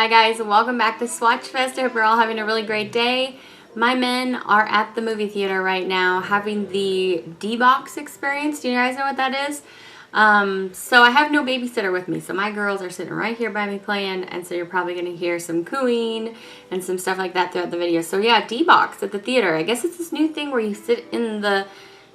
Hi guys, welcome back to Swatchfest. I hope you're all having a really great day. My men are at the movie theater right now having the D-Box experience. Do you guys know what that is? So I have no babysitter with me, so my girls are sitting right here by me playing, and so you're probably going to hear some cooing and some stuff like that throughout the video. So yeah, D-Box at the theater. I guess it's this new thing where you sit in the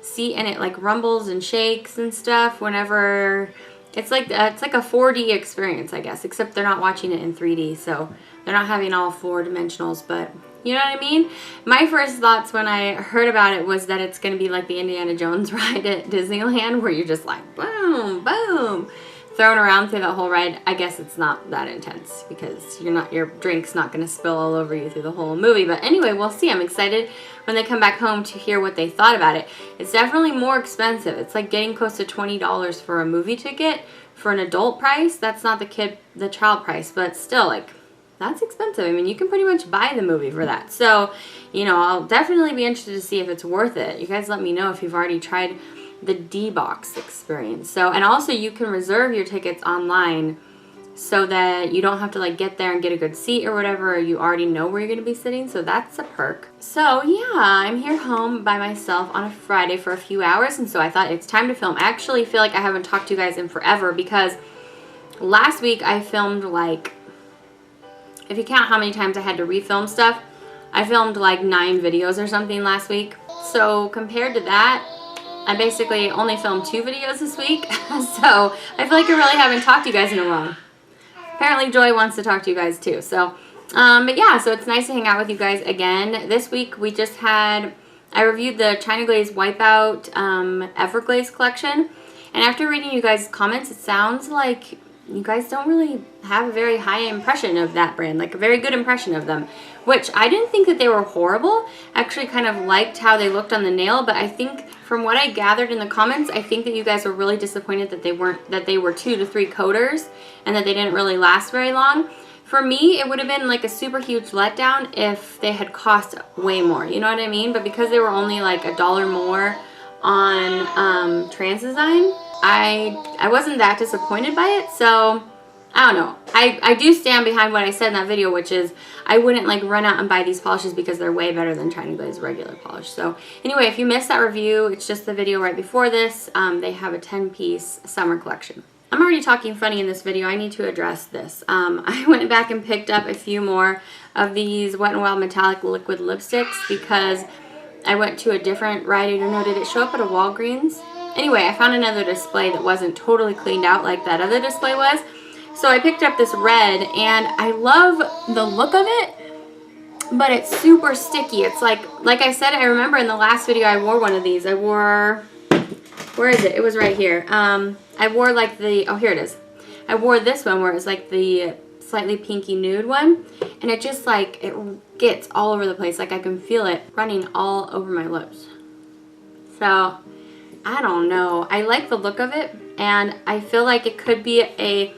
seat and it like rumbles and shakes and stuff whenever... It's like a 4D experience, I guess, except they're not watching it in 3D, so they're not having all four dimensionals, but you know what I mean? My first thoughts when I heard about it was that it's going to be like the Indiana Jones ride at Disneyland, where you're just like, boom, boom, thrown around through the whole ride. I guess it's not that intense because your drink's not going to spill all over you through the whole movie, but anyway, we'll see. I'm excited when they come back home to hear what they thought about it. It's definitely more expensive. It's like getting close to $20 for a movie ticket for an adult price. That's not the child price, but still, like, that's expensive. I mean, you can pretty much buy the movie for that. So, you know, I'll definitely be interested to see if it's worth it. You guys let me know if you've already tried the D-Box experience. So, and also you can reserve your tickets online so that you don't have to like get there and get a good seat or whatever, or you already know where you're going to be sitting, so that's a perk. So yeah, I'm here home by myself on a Friday for a few hours, and so I thought it's time to film. I actually feel like I haven't talked to you guys in forever because last week I filmed like, if you count how many times I had to refilm stuff, I filmed like 9 videos or something last week. So compared to that, I basically only filmed 2 videos this week. So I feel like I really haven't talked to you guys in a while. Apparently Joy wants to talk to you guys too. So, but yeah, so it's nice to hang out with you guys again. This week we just had, I reviewed the China Glaze Wipeout Everglaze collection. And after reading you guys' comments, it sounds like you guys don't really have a very high impression of that brand, like a very good impression of them, which I didn't think that they were horrible. I actually kind of liked how they looked on the nail, but I think from what I gathered in the comments, I think that you guys were really disappointed that they were 2 to 3 coaters and that they didn't really last very long. For me, it would have been like a super huge letdown if they had cost way more, you know what I mean? But because they were only like $1 more on Trans Design, I wasn't that disappointed by it. So I don't know. I do stand behind what I said in that video, which is I wouldn't like run out and buy these polishes because they're way better than China Glaze regular polish. So anyway, if you missed that review, it's just the video right before this. They have a 10-piece summer collection. I'm already talking funny in this video. I need to address this. I went back and picked up a few more of these Wet n Wild metallic liquid lipsticks because I went to a different Rite Aid. No, did it show up at a Walgreens? Anyway, I found another display that wasn't totally cleaned out like that other display was. So I picked up this red, and I love the look of it, but it's super sticky. It's like I said, I remember in the last video I wore one of these. I wore, where is it? It was right here. I wore like the, oh, here it is. I wore this one where it was like the slightly pinky nude one, and it just like, it gets all over the place. Like I can feel it running all over my lips. So I don't know. I like the look of it, and I feel like it could be a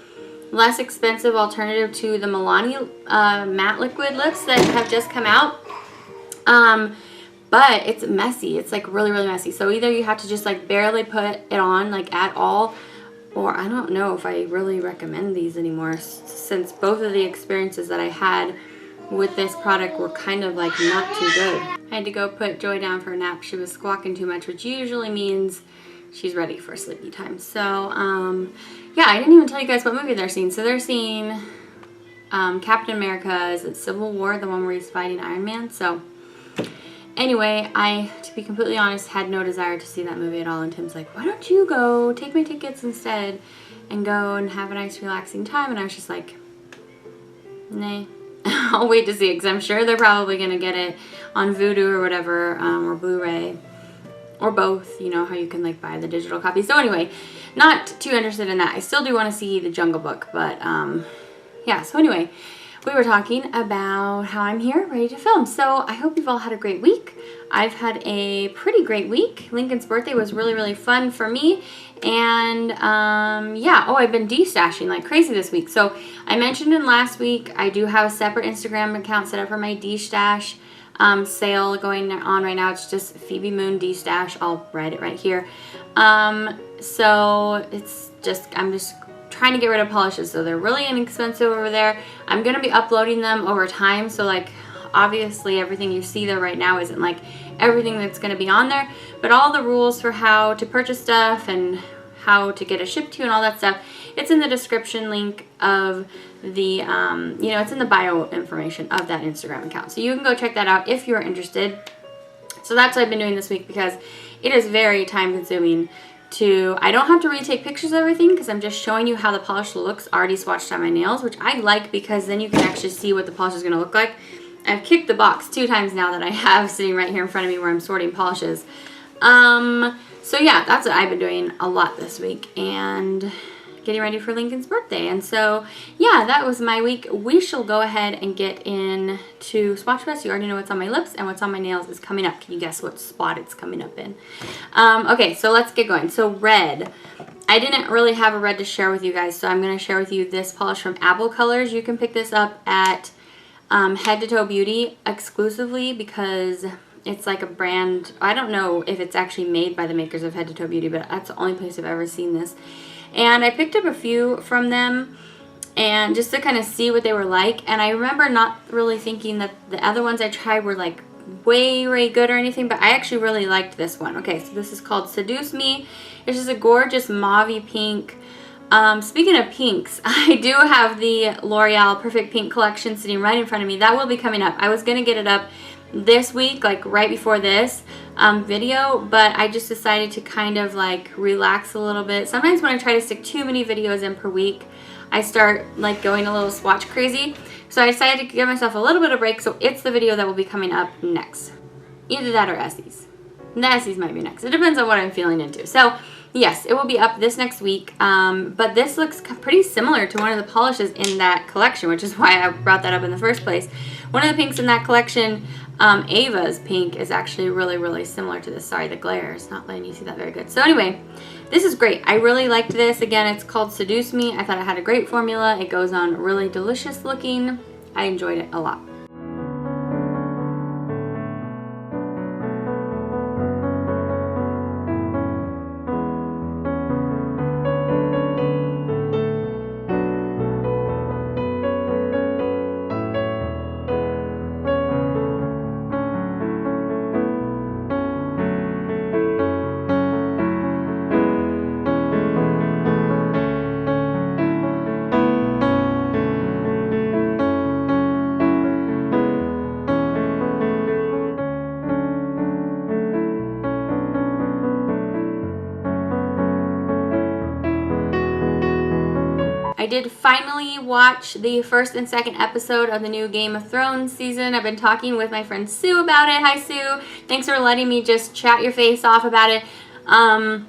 less expensive alternative to the Milani matte liquid lips that have just come out. But it's messy. It's like really, really messy. So either you have to just like barely put it on like at all, or I don't know if I really recommend these anymore, since both of the experiences that I had with this product were kind of like not too good. I had to go put Joy down for a nap. She was squawking too much, which usually means she's ready for sleepy time. So yeah, I didn't even tell you guys what movie they're seeing. So they're seeing Captain America's Civil War, the one where he's fighting Iron Man. So anyway, I, to be completely honest, had no desire to see that movie at all, and Tim's like, why don't you go take my tickets instead and go and have a nice relaxing time? And I was just like, nah. I'll wait to see it, because I'm sure they're probably going to get it on Vudu or whatever, or Blu-ray, or both, you know, how you can like buy the digital copy. So anyway, not too interested in that. I still do want to see The Jungle Book, but yeah, so anyway, we were talking about how I'm here ready to film. So I hope you've all had a great week. I've had a pretty great week. Lincoln's birthday was really, really fun for me. And yeah, oh, I've been de-stashing like crazy this week. So I mentioned in last week, I do have a separate Instagram account set up for my de-stash sale going on right now. It's just Phoebe Moon de-stash. I'll write it right here. So it's just, I'm just trying to get rid of polishes, so they're really inexpensive over there. I'm going to be uploading them over time, so like obviously everything you see there right now isn't like everything that's going to be on there, but all the rules for how to purchase stuff and how to get it shipped to you and all that stuff, it's in the description link of the, you know, it's in the bio information of that Instagram account. So you can go check that out if you're interested. So that's what I've been doing this week because it is very time consuming to, I don't have to retake pictures of everything because I'm just showing you how the polish looks already swatched on my nails, which I like because then you can actually see what the polish is going to look like. I've kicked the box 2 times now that I have sitting right here in front of me where I'm sorting polishes. So yeah, that's what I've been doing a lot this week and getting ready for Lincoln's birthday. And so yeah, that was my week. We shall go ahead and get into Swatchfest. You already know what's on my lips and what's on my nails is coming up. Can you guess what spot it's coming up in? Okay, so let's get going. So red. I didn't really have a red to share with you guys, so I'm going to share with you this polish from Apple Colors. You can pick this up at Head to Toe Beauty exclusively because it's like a brand. I don't know if it's actually made by the makers of Head to Toe Beauty, but that's the only place I've ever seen this. And I picked up a few from them and just to kind of see what they were like. And I remember not really thinking that the other ones I tried were like way good or anything, but I actually really liked this one. Okay, so this is called Seduce Me. It's just a gorgeous mauve pink. Speaking of pinks, I do have the L'Oreal Perfect Pink collection sitting right in front of me. That will be coming up. I was going to get it up this week, like right before this video, but I just decided to kind of like relax a little bit. Sometimes when I try to stick too many videos in per week, I start like going a little swatch crazy. So I decided to give myself a little bit of break, so it's the video that will be coming up next. Either that or Essie's. The Essie's might be next. It depends on what I'm feeling into. So yes, it will be up this next week, but this looks pretty similar to one of the polishes in that collection, which is why I brought that up in the first place. One of the pinks in that collection, Ava's pink, is actually really similar to this. Sorry, the glare is not letting you see that very good. So anyway, this is great. I really liked this. Again, it's called Seduce Me. I thought it had a great formula. It goes on really delicious looking. I enjoyed it a lot. I did finally watch the first and second episode of the new Game of Thrones season. I've been talking with my friend Sue about it. Hi, Sue. Thanks for letting me just chat your face off about it. I'm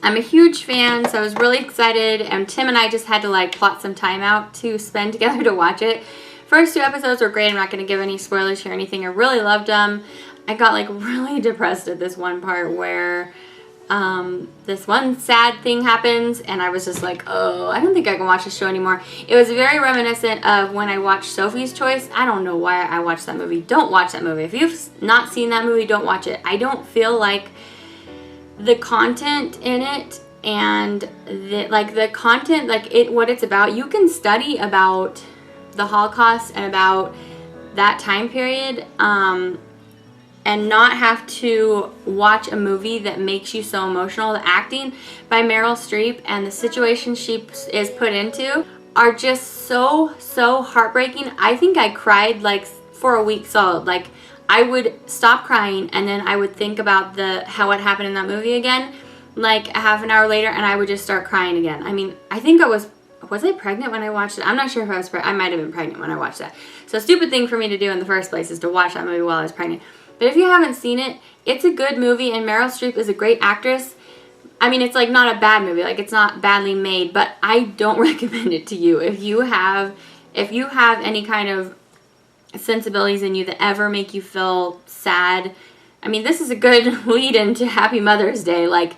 a huge fan, so I was really excited, and Tim and I just had to like plot some time out to spend together to watch it. First 2 episodes were great. I'm not going to give any spoilers here or anything. I really loved them. I got like really depressed at this one part where this one sad thing happens, and I was just like, oh, I don't think I can watch this show anymore. It was very reminiscent of when I watched Sophie's Choice. I don't know why I watched that movie. Don't watch that movie. If you've not seen that movie, don't watch it. I don't feel like the content in it and the content, what it's about, you can study about the Holocaust and about that time period, and not have to watch a movie that makes you so emotional. The acting by Meryl Streep and the situation she is put into are just so heartbreaking. I think I cried like for a week solid. Like I would stop crying and then I would think about how it happened in that movie again, like a half an hour later, and I would just start crying again. I mean, I think I was I pregnant when I watched it? I'm not sure if I was pregnant. I might have been pregnant when I watched that. So a stupid thing for me to do in the first place is to watch that movie while I was pregnant. But if you haven't seen it, it's a good movie, and Meryl Streep is a great actress. I mean, it's like not a bad movie, like it's not badly made, but I don't recommend it to you. If you have any kind of sensibilities in you that ever make you feel sad, I mean, this is a good lead into Happy Mother's Day. Like,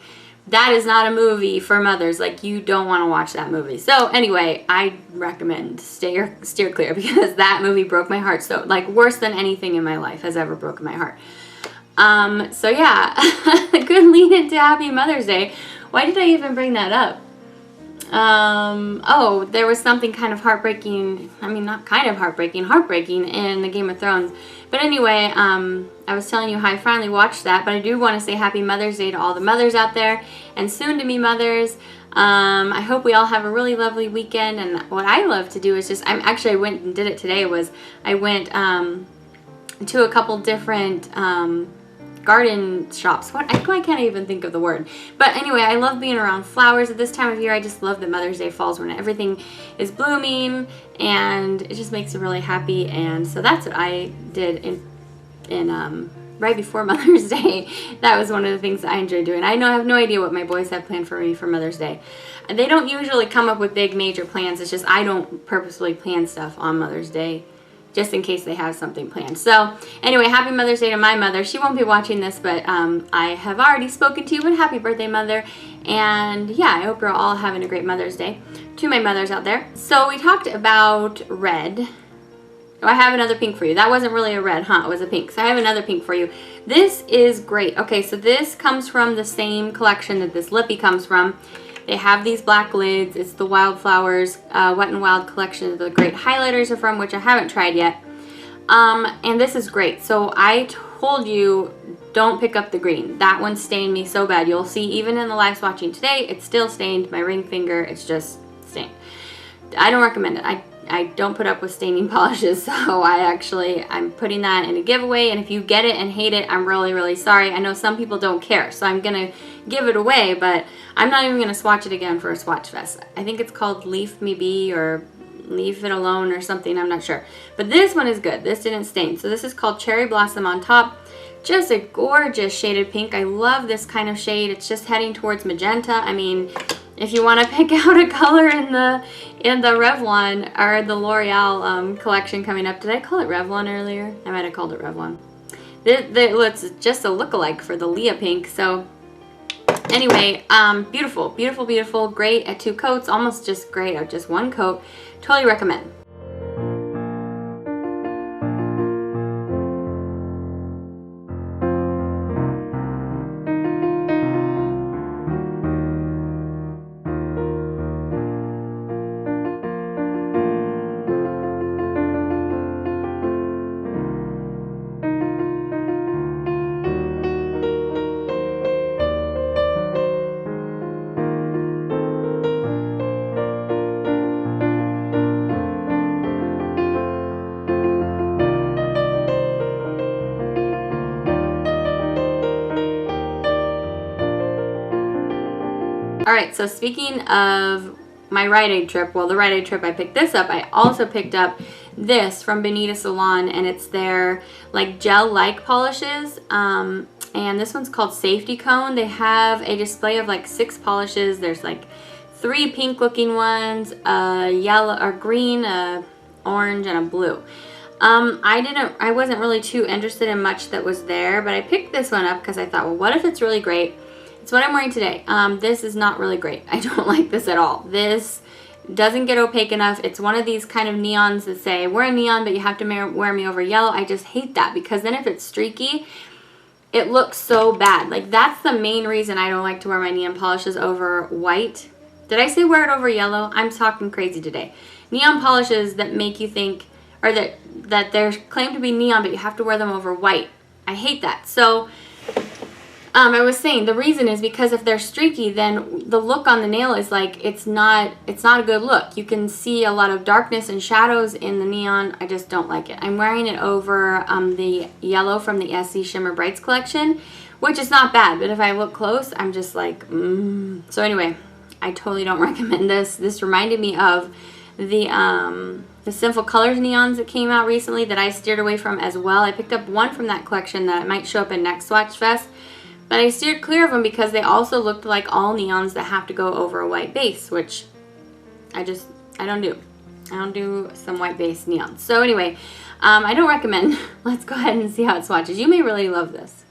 that is not a movie for mothers. Like, you don't want to watch that movie. So anyway, I recommend steer clear, because that movie broke my heart. So like worse than anything in my life has ever broken my heart. So yeah, good lead into Happy Mother's Day. Why did I even bring that up? Oh, there was something kind of heartbreaking. I mean, not kind of heartbreaking, heartbreaking in the Game of Thrones. But anyway, I was telling you how I finally watched that, but I do want to say Happy Mother's Day to all the mothers out there and soon-to-be mothers. I hope we all have a really lovely weekend. And what I love to do is just, I went and did it today, was I went to a couple different garden shops. I can't even think of the word. But anyway, I love being around flowers at this time of year. I just love that Mother's Day falls when everything is blooming, and it just makes me really happy. And so that's what I did in right before Mother's Day. That was one of the things that I enjoyed doing. I have no idea what my boys have planned for me for Mother's Day. They don't usually come up with big major plans. It's just I don't purposefully plan stuff on Mother's Day, just in case they have something planned. So anyway, happy Mother's Day to my mother. She won't be watching this, but I have already spoken to you, but happy birthday, Mother. And yeah, I hope you're all having a great Mother's Day. To my mothers out there. So we talked about red. Oh, I have another pink for you. That wasn't really a red, huh? It was a pink. So I have another pink for you. This is great. Okay, so this comes from the same collection that this lippy comes from. They have these black lids. It's the Wildflowers Wet n Wild collection. The great highlighters are from, which I haven't tried yet. And this is great. So I told you, don't pick up the green. That one stained me so bad. You'll see even in the live swatching today, it's still stained. My ring finger, it's just stained. I don't recommend it. I don't put up with staining polishes, so I'm putting that in a giveaway, and if you get it and hate it, I'm really, really sorry. I know some people don't care, so I'm going to give it away, but I'm not even going to swatch it again for a Swatch Fest. I think it's called Leave Me Be or Leave It Alone or something, I'm not sure. But this one is good. This didn't stain. So this is called Cherry Blossom on top. Just a gorgeous shaded pink. I love this kind of shade. It's just heading towards magenta. I mean, if you want to pick out a color in the Revlon or the L'Oreal collection coming up. Did I call it Revlon earlier? I might have called it Revlon. It's just a lookalike for the Leah pink. So anyway, beautiful, beautiful, beautiful. Great at 2 coats. Almost just great at just 1 coat. Totally recommend. Alright, so speaking of my Rite Aid trip, well, the Rite Aid trip I picked this up, I also picked up this from Bonita Salon, and it's their like gel-like polishes, and this one's called Safety Cone. They have a display of like 6 polishes. There's like 3 pink looking ones, a yellow or green, a orange, and a blue. I wasn't really too interested in much that was there, but I picked this one up because I thought, well, what if it's really great? It's what I'm wearing today. This is not really great. I don't like this at all. This doesn't get opaque enough. It's one of these kind of neons that say, wear a neon, but you have to wear me over yellow. I just hate that, because then if it's streaky, it looks so bad. Like, that's the main reason I don't like to wear my neon polishes over white. Did I say wear it over yellow? I'm talking crazy today. Neon polishes that make you think, or that they're claimed to be neon, but you have to wear them over white. I hate that. So I was saying the reason is because if they're streaky, then the look on the nail is like, it's not a good look. You can see a lot of darkness and shadows in the neon. I just don't like it. I'm wearing it over the yellow from the SC Shimmer Brights collection, which is not bad, but if I look close, I'm just like, So anyway, I totally don't recommend this. This reminded me of the Sinful Colors neons that came out recently that I steered away from as well. I picked up one from that collection that might show up in next Swatchfest, but I steered clear of them because they also looked like all neons that have to go over a white base, which I don't do. I don't do some white base neons. So anyway, I don't recommend. Let's go ahead and see how it swatches. You may really love this.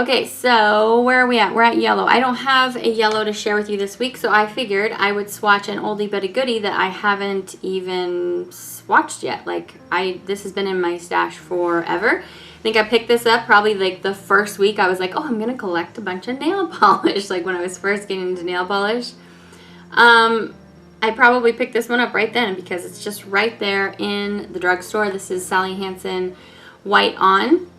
Okay, so where are we at? We're at yellow. I don't have a yellow to share with you this week, so I figured I would swatch an oldie but a goodie that I haven't even swatched yet. Like, this has been in my stash forever. I think I picked this up probably like the first week. I was like, oh, I'm going to collect a bunch of nail polish, like when I was first getting into nail polish. I probably picked this one up right then because it's just right there in the drugstore. This is Sally Hansen White On.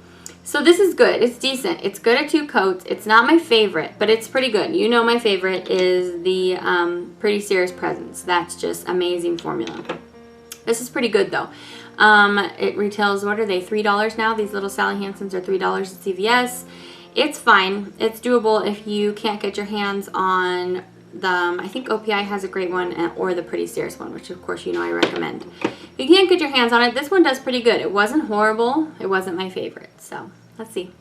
So this is good. It's decent. It's good at 2 coats. It's not my favorite, but it's pretty good. You know my favorite is the Pretty Serious Presence. That's just amazing formula. This is pretty good though. It retails, what are they, $3 now? These little Sally Hansens are $3 at CVS. It's fine. It's doable if you can't get your hands on the, I think OPI has a great one, or the Pretty Serious one, which of course you know I recommend. If you can't get your hands on it, this one does pretty good. It wasn't horrible. It wasn't my favorite. So let's see.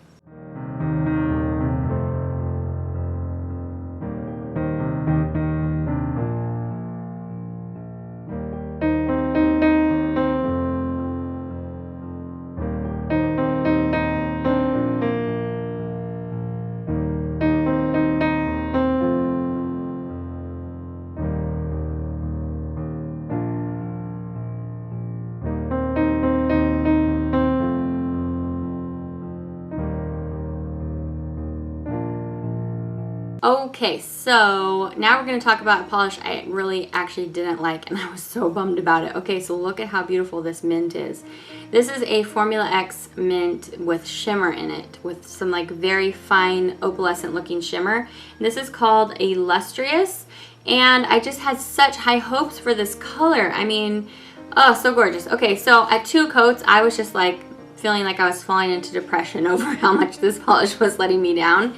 Okay, so now we're going to talk about a polish I really actually didn't like, and I was so bummed about it. Okay, so look at how beautiful this mint is. This is a Formula X mint with shimmer in it, with some like very fine opalescent looking shimmer. And this is called Illustrious, and I just had such high hopes for this color. I mean, oh, so gorgeous. Okay, so at 2 coats, I was just like feeling like I was falling into depression over how much this polish was letting me down.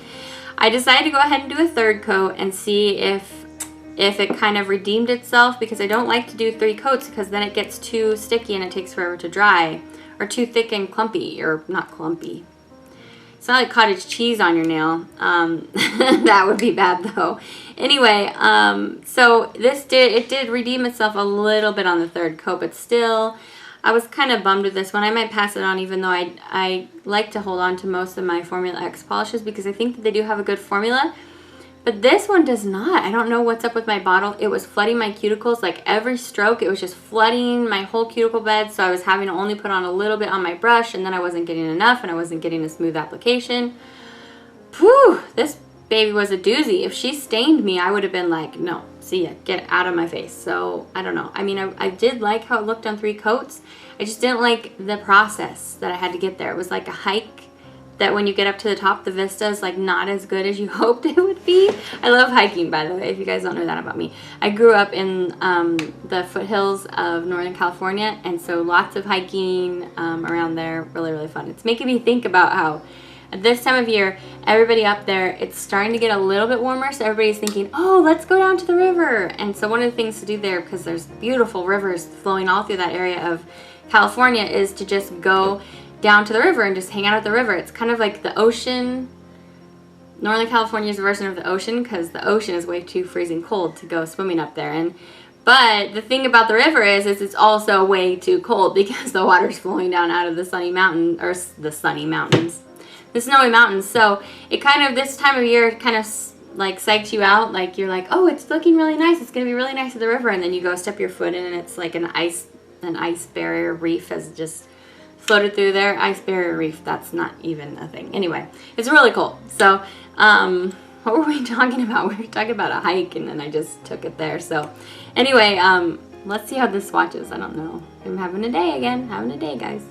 I decided to go ahead and do a 3rd coat and see if it kind of redeemed itself, because I don't like to do 3 coats because then it gets too sticky and it takes forever to dry, or too thick and clumpy, or not clumpy. It's not like cottage cheese on your nail. That would be bad though. Anyway, so it did redeem itself a little bit on the 3rd coat, but still, I was kind of bummed with this one. I might pass it on, even though I like to hold on to most of my Formula X polishes because I think that they do have a good formula. But this one does not. I don't know what's up with my bottle. It was flooding my cuticles. Like every stroke, it was just flooding my whole cuticle bed. So I was having to only put on a little bit on my brush, and then I wasn't getting enough, and I wasn't getting a smooth application. Whew, this baby was a doozy. If she stained me, I would have been like, no, see ya, get out of my face. So I don't know. I mean, I did like how it looked on 3 coats. I just didn't like the process that I had to get there. It was like a hike that when you get up to the top, the vista is like not as good as you hoped it would be. I love hiking, by the way, if you guys don't know that about me. I grew up in the foothills of Northern California, and so lots of hiking around there. Really, really fun. It's making me think about how at this time of year, everybody up there, it's starting to get a little bit warmer, so everybody's thinking, oh, let's go down to the river. And so one of the things to do there, because there's beautiful rivers flowing all through that area of California, is to just go down to the river and just hang out at the river. It's kind of like the ocean. Northern California's version of the ocean, because the ocean is way too freezing cold to go swimming up there. But the thing about the river is it's also way too cold because the water's flowing down out of the sunny mountain, or the sunny mountains, the snowy mountains. So it kind of, this time of year, kind of like psychs you out. Like you're like, oh, it's looking really nice. It's gonna be really nice at the river, and then you go step your foot in, and it's like an ice barrier reef has just floated through there. Ice barrier reef, that's not even a thing. Anyway, it's really cold. So what were we talking about? We were talking about a hike, and then I just took it there. So anyway, let's see how this swatches. I don't know. I'm having a day again. Having a day, guys.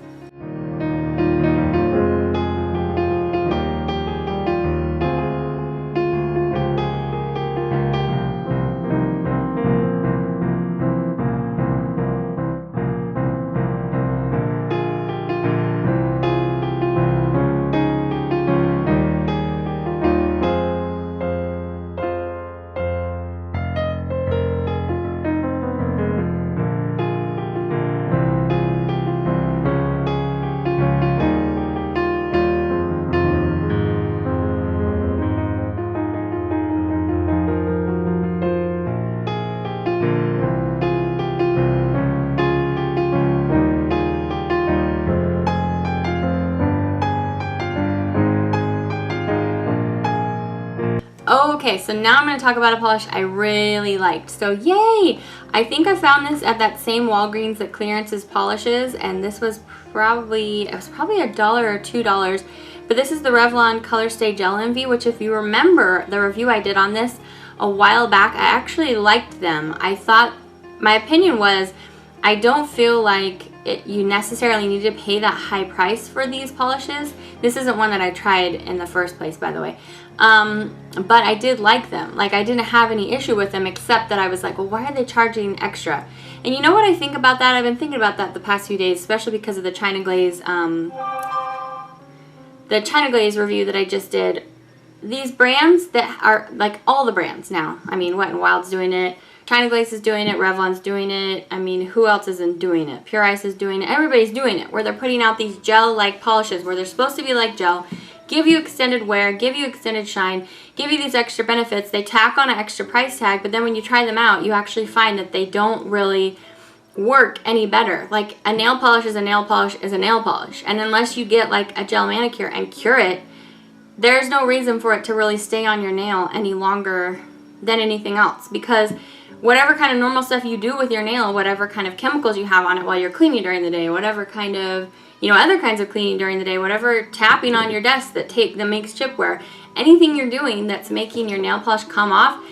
so now I'm going to talk about a polish I really liked. So yay! I think I found this at that same Walgreens that clearances polishes, and this was probably, it was probably $1 or $2. But this is the Revlon Color Stay Gel Envy, which if you remember the review I did on this a while back, I actually liked them. I thought, my opinion was, I don't feel like you necessarily need to pay that high price for these polishes. This isn't one that I tried in the first place, by the way. But I did like them. Like, I didn't have any issue with them, except that I was like, well, why are they charging extra? And you know what I think about that? I've been thinking about that the past few days, especially because of the China Glaze review that I just did. These brands that are, like, all the brands now. I mean, Wet n Wild's doing it. China Glaze is doing it. Revlon's doing it. I mean, who else isn't doing it? Pure Ice is doing it. Everybody's doing it, where they're putting out these gel-like polishes, where they're supposed to be like gel, give you extended wear, give you extended shine, give you these extra benefits. They tack on an extra price tag, but then when you try them out, you actually find that they don't really work any better. Like, a nail polish is a nail polish is a nail polish. And unless you get like a gel manicure and cure it, there's no reason for it to really stay on your nail any longer than anything else. Because whatever kind of normal stuff you do with your nail, whatever kind of chemicals you have on it while you're cleaning during the day, whatever kind of, you know, other kinds of cleaning during the day, whatever tapping on your desk that makes chip wear, anything you're doing that's making your nail polish come off,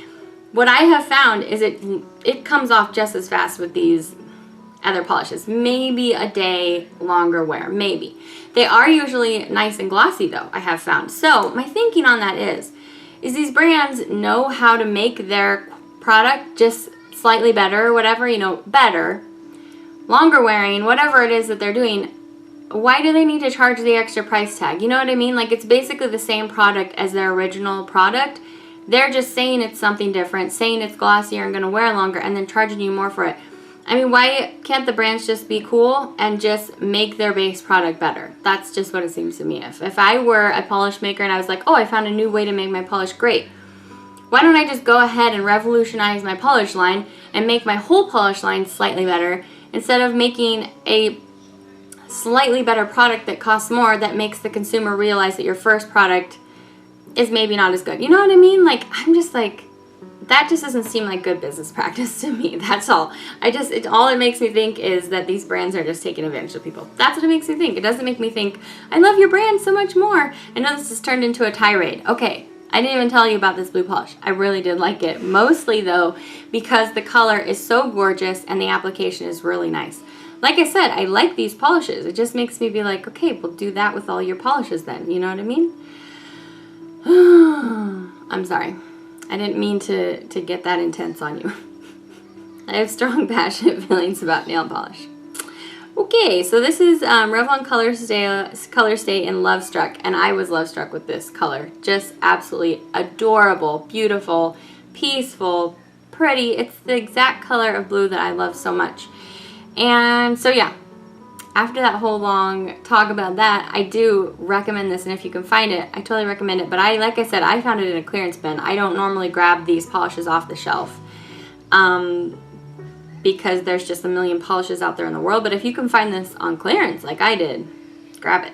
what I have found is it comes off just as fast with these other polishes. Maybe a day longer wear, maybe. They are usually nice and glossy though, I have found. So my thinking on that is these brands know how to make their product just slightly better or whatever, you know, better, longer wearing, whatever it is that they're doing. Why do they need to charge the extra price tag? You know what I mean? Like, it's basically the same product as their original product. They're just saying it's something different, saying it's glossier and going to wear longer, and then charging you more for it. I mean, why can't the brands just be cool and just make their base product better? That's just what it seems to me. If I were a polish maker and I was like, oh, I found a new way to make my polish great, why don't I just go ahead and revolutionize my polish line and make my whole polish line slightly better, instead of making a slightly better product that costs more, that makes the consumer realize that your first product is maybe not as good. You know what I mean? Like, I'm just like, that just doesn't seem like good business practice to me. That's all. All it makes me think is that these brands are just taking advantage of people. That's what it makes me think. It doesn't make me think, I love your brand so much more. I know this has turned into a tirade. Okay, I didn't even tell you about this blue polish. I really did like it. Mostly though, because the color is so gorgeous and the application is really nice. Like I said, I like these polishes. It just makes me be like, okay, we'll do that with all your polishes then. You know what I mean? I'm sorry. I didn't mean to get that intense on you. I have strong, passionate feelings about nail polish. Okay, so this is Revlon Color Stay in Lovestruck, and I was Lovestruck with this color. Just absolutely adorable, beautiful, peaceful, pretty. It's the exact color of blue that I love so much. And so yeah, after that whole long talk about that, I do recommend this, and if you can find it, I totally recommend it. But like I said, I found it in a clearance bin. I don't normally grab these polishes off the shelf because there's just a million polishes out there in the world. But if you can find this on clearance like I did, grab it.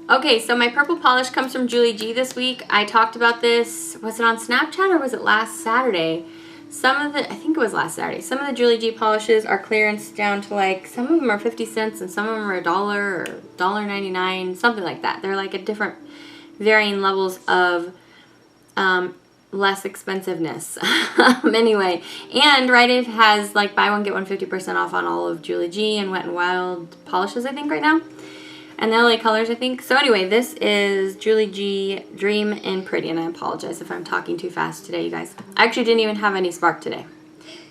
Okay, so my purple polish comes from Julie G this week. I talked about this, was it on Snapchat or was it last Saturday? I think it was last Saturday. Some of the Julie G polishes are clearance down to like, some of them are 50 cents and some of them are $1 or $1.99, something like that. They're like at different varying levels of less expensiveness. Anyway, and Rite Aid has like buy one get one 50% off on all of Julie G and Wet n Wild polishes, I think, right now. And the LA Colors, I think. So anyway, this is Julie G Dream in Pretty, and I apologize if I'm talking too fast today, you guys. I actually didn't even have any spark today.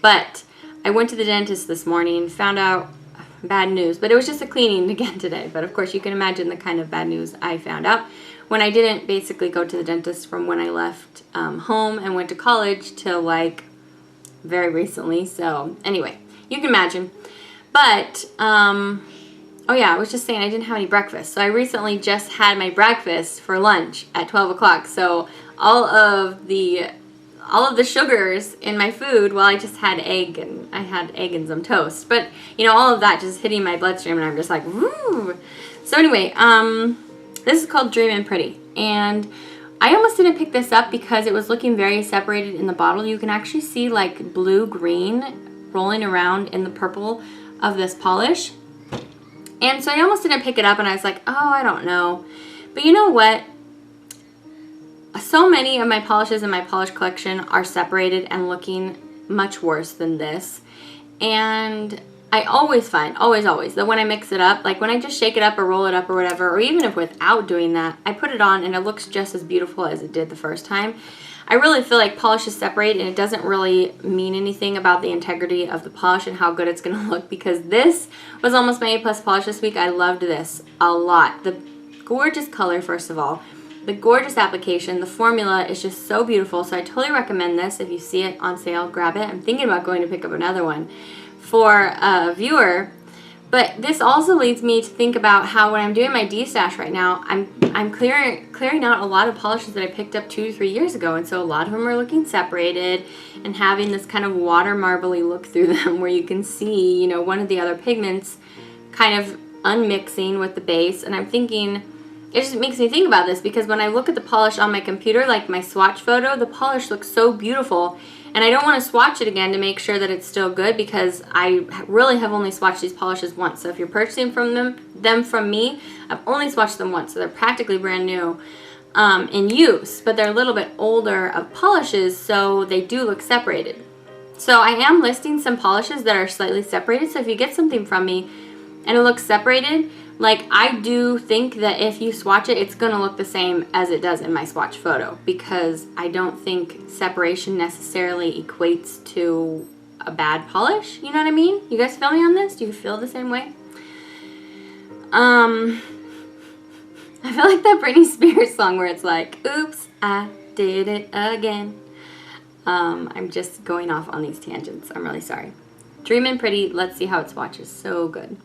But I went to the dentist this morning, found out, bad news. But it was just a cleaning again today. But of course, you can imagine the kind of bad news I found out when I didn't basically go to the dentist from when I left home and went to college till like very recently. So anyway, you can imagine. But, oh yeah, I was just saying I didn't have any breakfast. So I recently just had my breakfast for lunch at 12 o'clock. So all of the sugars in my food, well, I just had egg, and I had egg and some toast. But, you know, all of that just hitting my bloodstream, and I'm just like, woo! So anyway, this is called Dreamin' Pretty. And I almost didn't pick this up because it was looking very separated in the bottle. You can actually see like blue-green rolling around in the purple of this polish. And so I almost didn't pick it up, and I was like, oh, I don't know. But you know what? So many of my polishes in my polish collection are separated and looking much worse than this. And I always find, always, that when I mix it up, like when I just shake it up or roll it up or whatever, or even if without doing that, I put it on and it looks just as beautiful as it did the first time. I really feel like polishes separate, and it doesn't really mean anything about the integrity of the polish and how good it's going to look, because this was almost my A+ polish this week. I loved this a lot. The gorgeous color, first of all. The gorgeous application. The formula is just so beautiful, so I totally recommend this. If you see it on sale, grab it. I'm thinking about going to pick up another one for a viewer. But this also leads me to think about how when I'm doing my Destash right now, I'm clearing out a lot of polishes that I picked up 2 to 3 years ago, and so a lot of them are looking separated and having this kind of water marbly look through them, where you can see, you know, one of the other pigments kind of unmixing with the base. And I'm thinking, it just makes me think about this, because when I look at the polish on my computer, like my swatch photo, the polish looks so beautiful. And I don't want to swatch it again to make sure that it's still good, because I really have only swatched these polishes once. So if you're purchasing from them from me, I've only swatched them once. So they're practically brand new in use, but they're a little bit older of polishes, so they do look separated. So I am listing some polishes that are slightly separated. So if you get something from me and it looks separated, like, I do think that if you swatch it, it's going to look the same as it does in my swatch photo, because I don't think separation necessarily equates to a bad polish. You know what I mean? You guys feel me on this? Do you feel the same way? I feel like that Britney Spears song where it's like, oops, I did it again. I'm just going off on these tangents. I'm really sorry. Dreamin' Pretty. Let's see how it swatches. So good.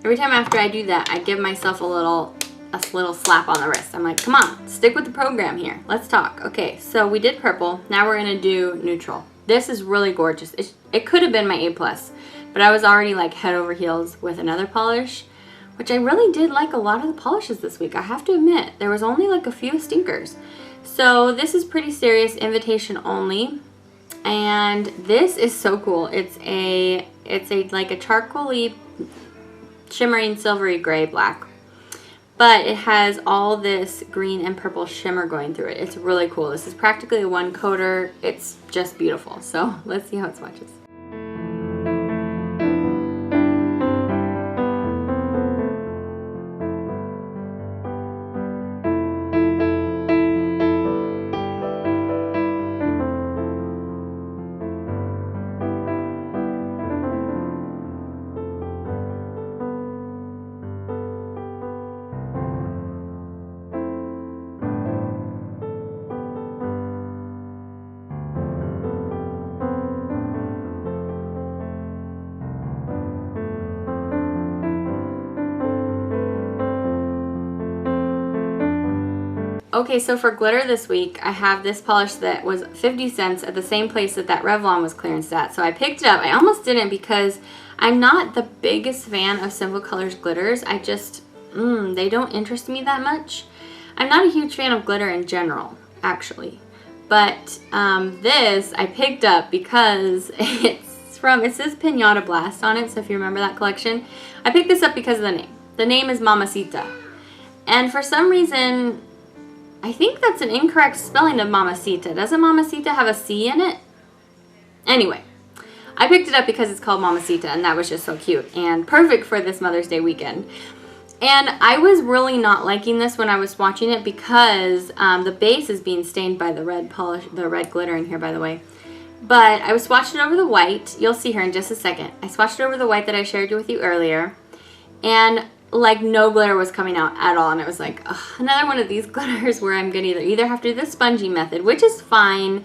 Every time after I do that, I give myself a little slap on the wrist. I'm like, come on, stick with the program here. Let's talk. Okay, so we did purple. Now we're going to do neutral. This is really gorgeous. It could have been my A+, but I was already like head over heels with another polish, which I really did like a lot of the polishes this week. I have to admit, there was only like a few stinkers. So this is pretty serious, invitation only. And this is so cool. It's like a charcoaly, shimmering silvery gray black, but it has all this green and purple shimmer going through it. It's really cool. This is practically a one coater. It's just beautiful. So let's see how it swatches. Okay, so for glitter this week, I have this polish that was 50 cents at the same place that Revlon was clearance at. So I picked it up. I almost didn't because I'm not the biggest fan of Simple Colors glitters. I just, they don't interest me that much. I'm not a huge fan of glitter in general, actually. But this I picked up because it says Pinata Blast on it, so if you remember that collection. I picked this up because of the name. The name is Mamacita. And for some reason, I think that's an incorrect spelling of Mamacita. Doesn't Mamacita have a C in it? Anyway, I picked it up because it's called Mamacita, and that was just so cute and perfect for this Mother's Day weekend. And I was really not liking this when I was swatching it because the base is being stained by the red polish, the red glitter in here, by the way. But I was swatching it over the white. You'll see here in just a second. I swatched it over the white that I shared with you earlier. And like no glitter was coming out at all. And it was like, ugh, another one of these glitters where I'm going to either have to do the spongy method, which is fine.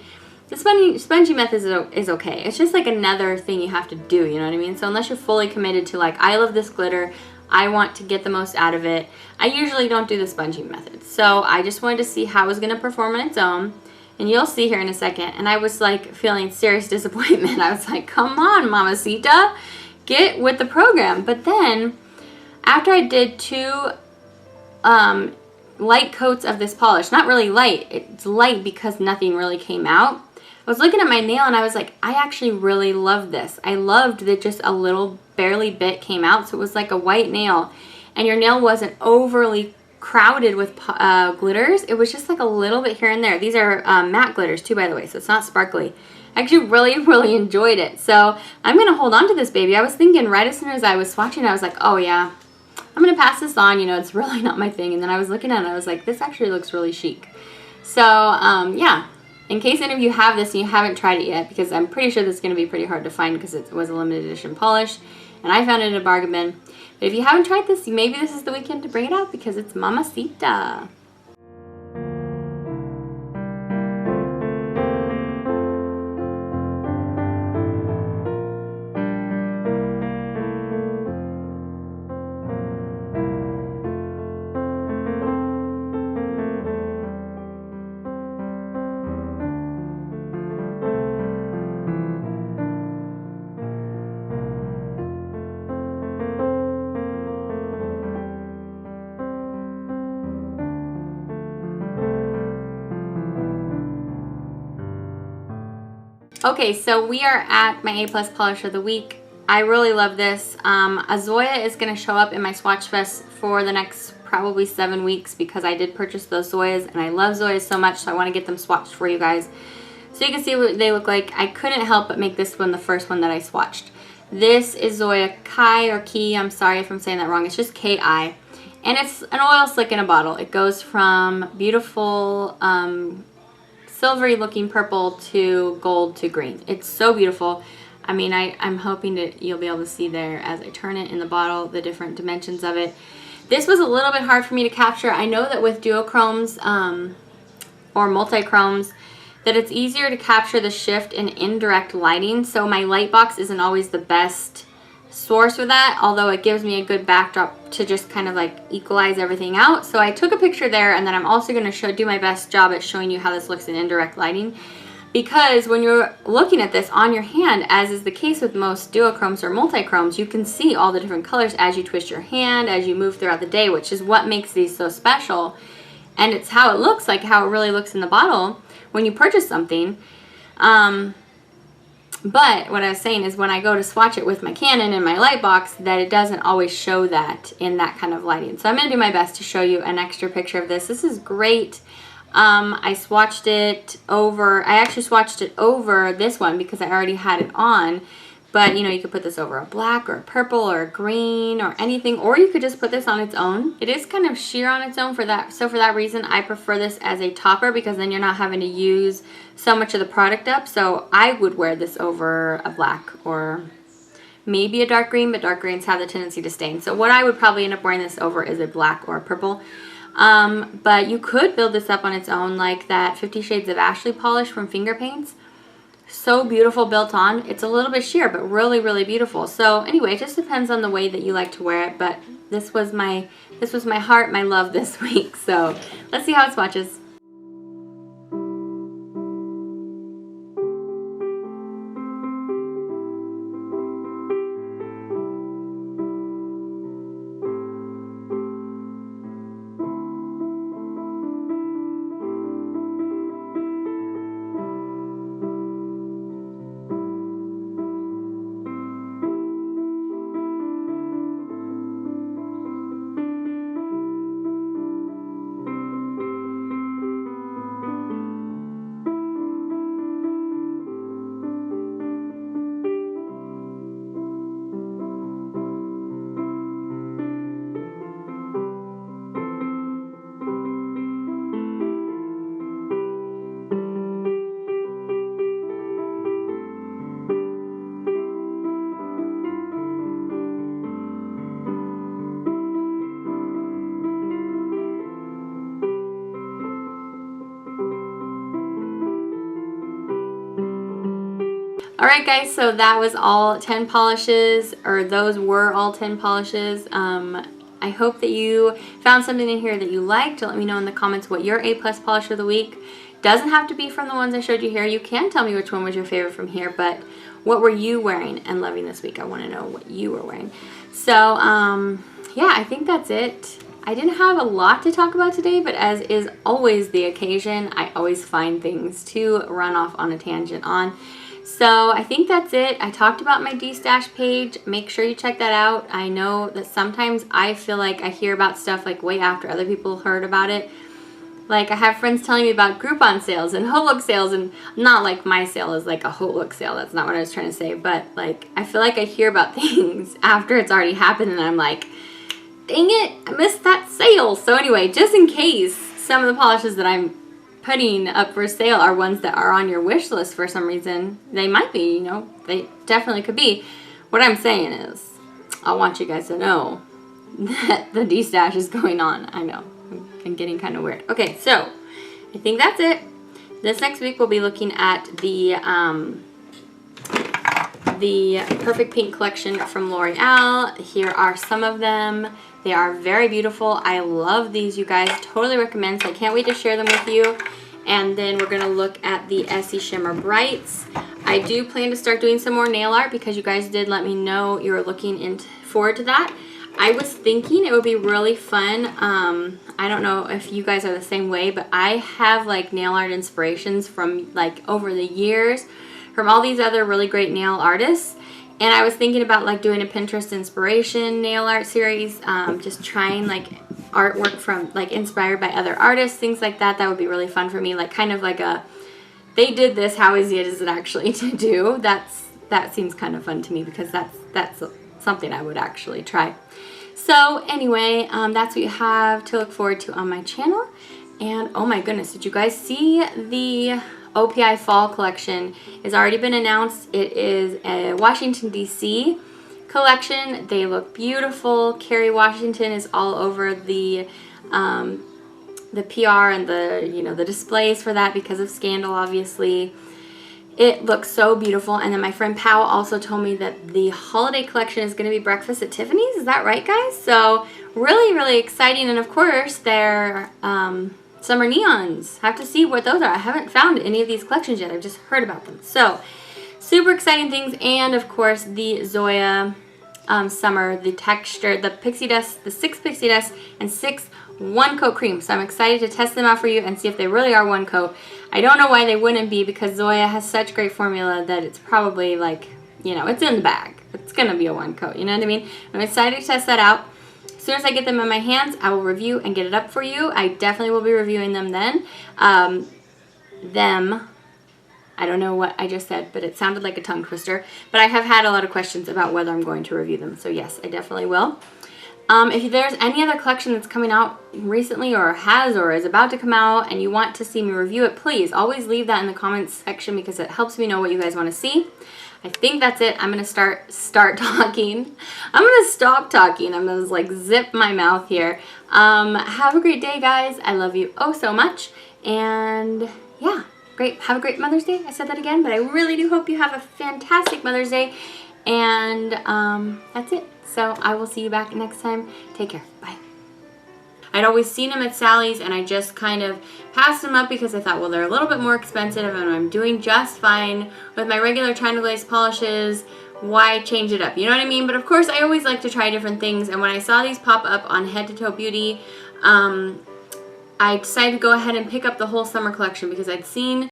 The spongy method is okay. It's just like another thing you have to do, you know what I mean? So unless you're fully committed to like, I love this glitter, I want to get the most out of it, I usually don't do the spongy method. So I just wanted to see how it was going to perform on its own. And you'll see here in a second. And I was like feeling serious disappointment. I was like, come on, Mamacita, get with the program. But then after I did 2 light coats of this polish, not really light, it's light because nothing really came out. I was looking at my nail and I was like, I actually really love this. I loved that just a little barely bit came out. So it was like a white nail and your nail wasn't overly crowded with glitters. It was just like a little bit here and there. These are matte glitters too, by the way, so it's not sparkly. I actually really enjoyed it. So I'm going to hold on to this baby. I was thinking right as soon as I was swatching, I was like, oh yeah, I'm going to pass this on. You know, it's really not my thing. And then I was looking at it and I was like, this actually looks really chic. So yeah, in case any of you have this and you haven't tried it yet, because I'm pretty sure this is going to be pretty hard to find because it was a limited edition polish. And I found it in a bargain bin. But if you haven't tried this, maybe this is the weekend to bring it out because it's Mamacita. Okay, so we are at my A+ polish of the week. I really love this. Azoya is going to show up in my Swatchfest for the next probably 7 weeks because I did purchase those Zoyas and I love Zoyas so much, so I want to get them swatched for you guys so you can see what they look like. I couldn't help but make this one the first one that I swatched. This is Zoya Kai or Ki. I'm sorry if I'm saying that wrong. It's just Ki. And it's an oil slick in a bottle. It goes from beautiful silvery looking purple to gold to green. It's so beautiful. I mean, I'm hoping that you'll be able to see there as I turn it in the bottle, the different dimensions of it. This was a little bit hard for me to capture. I know that with duochromes or multichromes that it's easier to capture the shift in indirect lighting. So my light box isn't always the best source for that, although it gives me a good backdrop to just kind of like equalize everything out. So I took a picture there, and then I'm also going to do my best job at showing you how this looks in indirect lighting, because when you're looking at this on your hand, as is the case with most duochromes or multichromes, you can see all the different colors as you twist your hand, as you move throughout the day, which is what makes these so special. And it's how it looks, like how it really looks in the bottle when you purchase something. But what I was saying is when I go to swatch it with my Canon and my light box, that it doesn't always show that in that kind of lighting. So I'm going to do my best to show you an extra picture of this. This is great. I swatched it over, I actually swatched it over this one because I already had it on. But, you know, you could put this over a black or a purple or a green or anything, or you could just put this on its own. It is kind of sheer on its own for that. So for that reason, I prefer this as a topper because then you're not having to use so much of the product up. So I would wear this over a black or maybe a dark green, but dark greens have the tendency to stain. So what I would probably end up wearing this over is a black or a purple. But you could build this up on its own like that 50 Shades of Ashley polish from Finger Paints. So beautiful built on. It's a little bit sheer, but really, really beautiful. So anyway, it just depends on the way that you like to wear it. But this was my heart, my love this week. So let's see how it swatches. Alright guys, so that was all 10 polishes, or those were all 10 polishes. I hope that you found something in here that you liked. Let me know in the comments what your A+ polish of the week. Doesn't have to be from the ones I showed you here. You can tell me which one was your favorite from here, but what were you wearing and loving this week? I want to know what you were wearing. So, yeah, I think that's it. I didn't have a lot to talk about today, but as is always the occasion, I always find things to run off on a tangent on. So I think that's it. I talked about my Destash page. Make sure you check that out. I know that sometimes I feel like I hear about stuff like way after other people heard about it. Like I have friends telling me about Groupon sales and Whole Look sales, and not like my sale is like a Whole Look sale. That's not what I was trying to say. But like I feel like I hear about things after it's already happened, and I'm like, dang it, I missed that sale. So anyway, just in case some of the polishes that I'm putting up for sale are ones that are on your wish list for some reason, they might be, you know, they definitely could be. What I'm saying is, I want you guys to know that the Destash is going on. I know, I'm getting kind of weird. Okay, so I think that's it. This next week we'll be looking at the Perfect Pink collection from L'Oreal. Here are some of them. They are very beautiful. I love these, you guys. Totally recommend. So I can't wait to share them with you. And then we're going to look at the Essie Shimmer Brights. I do plan to start doing some more nail art because you guys did let me know you were looking forward to that. I was thinking it would be really fun. I don't know if you guys are the same way, but I have like nail art inspirations from like over the years from all these other really great nail artists. And I was thinking about like doing a Pinterest inspiration nail art series, just trying like artwork from like inspired by other artists, things like that. That would be really fun for me, like kind of like a, they did this, how easy is it actually to do? That seems kind of fun to me because that's something I would actually try. So anyway, that's what you have to look forward to on my channel. And oh my goodness, did you guys see the OPI Fall collection? Has already been announced. It is a Washington, D.C. collection. They look beautiful. Kerry Washington is all over the PR and the displays for that because of Scandal, obviously. It looks so beautiful. And then my friend Pau also told me that the holiday collection is going to be Breakfast at Tiffany's. Is that right, guys? So really, really exciting. And of course, they're summer neons. Have to see what those are. I haven't found any of these collections yet. I've just heard about them. So super exciting things. And of course, the Zoya summer, the texture, the pixie dust, the 6 pixie dust, and 6 one-coat cream. So I'm excited to test them out for you and see if they really are one coat. I don't know why they wouldn't be because Zoya has such great formula that it's probably like, you know, it's in the bag. It's going to be a one coat, you know what I mean? I'm excited to test that out. As soon as I get them in my hands, I will review and get it up for you. I definitely will be reviewing them then. I don't know what I just said, but it sounded like a tongue twister. But I have had a lot of questions about whether I'm going to review them. So yes, I definitely will. If there's any other collection that's coming out recently or has or is about to come out and you want to see me review it, please always leave that in the comments section because it helps me know what you guys want to see. I think that's it. I'm going to start talking. I'm going to stop talking. I'm going to like zip my mouth here. Have a great day, guys. I love you oh so much. And yeah, great. Have a great Mother's Day. I said that again, but I really do hope you have a fantastic Mother's Day. And that's it. So I will see you back next time. Take care. Bye. I'd always seen them at Sally's and I just kind of passed them up because I thought, well, they're a little bit more expensive and I'm doing just fine with my regular China Glaze polishes. Why change it up? You know what I mean? But of course, I always like to try different things. And when I saw these pop up on Head to Toe Beauty, I decided to go ahead and pick up the whole summer collection because I'd seen